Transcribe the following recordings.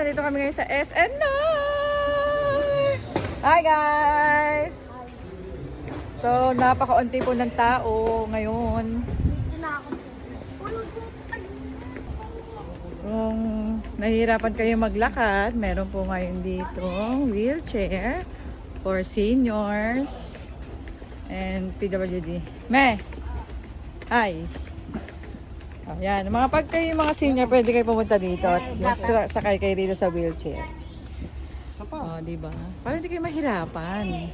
Nandito kami ngayon sa SNR! Hi guys! So, napakaunti po ng tao ngayon. Kung nahihirapan kayo maglakad, meron po ngayon dito wheelchair for seniors and PWD. Me! Hi! Oh, yan. Pag kayo mga senior, pwede kayo pumunta dito at sakay kayo dito sa wheelchair. Oh, diba? Para hindi kayo mahirapan.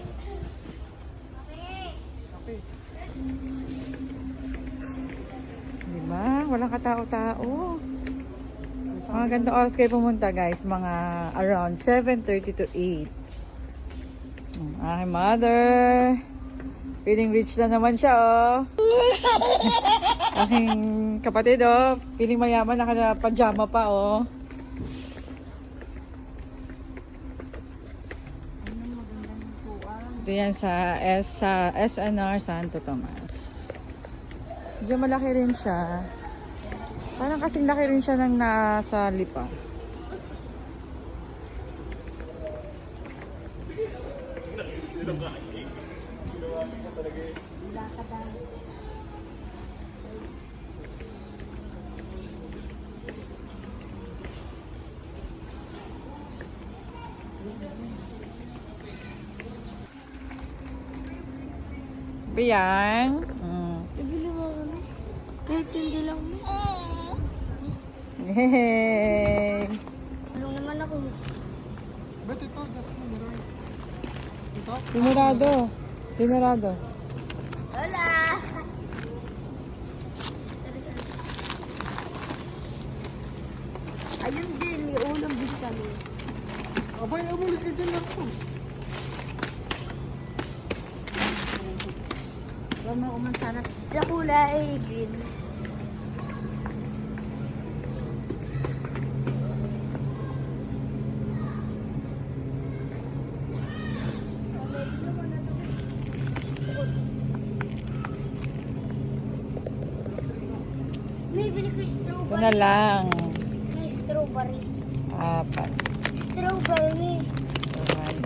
Diba? Walang katao-tao. Mga gandang oras kayo pumunta, guys. Mga around 7:30 to 8. Aking mother. Feeling rich na naman siya, oh. Aking kapatid, oh. Feeling mayaman, naka-pajama pa, oh. Ito yan sa SNR Santo Tomas. Medyo malaki rin siya. Parang kasing laki rin siya ng nasa Lipa. Biyang. Ibili mo kami. Kahit hindi lang mo. Yay! Tulong naman ako. Ba't ito? Just mineral. Ito? Dinurado. Dinurado. Hola! Ayun din, may ulam din kami. Abay, umulis ka dyan lang po. Huwag mo umansana. Sa kulay, green. May bili ko Ito strawberry. na lang. May strawberry. Apat. Strawberry. Alright.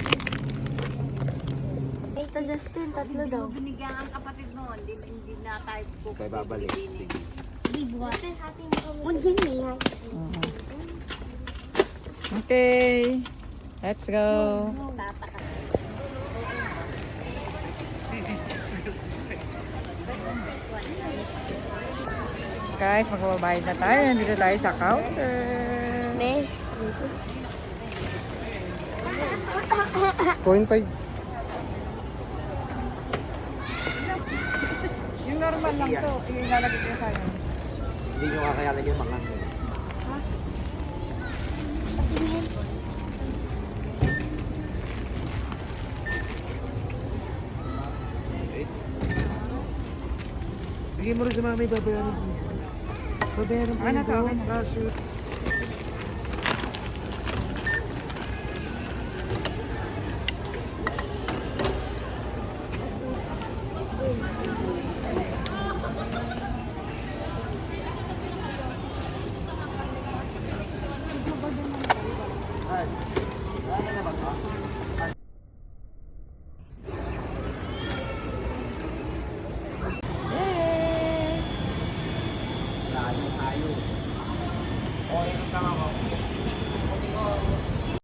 Ito Justin, tatlo daw. Binigyan ang kapatid mo, hindi na tayo Okay, babalik. Sige. Diba? Mundin na yan. Okay. Let's go. Guys, magbabayad na tayo. Nandito tayo sa counter. May. Coin 5. Yung normal lang to. Yung ilalagay ko sa'yo. Hindi nyo kakayanan yung mga. Bigyan mo rin sa mama, babayaran po. Babayaran po. Okay na to, okay na. Cashew. Yay! Tayo. Okay, ito tama ko.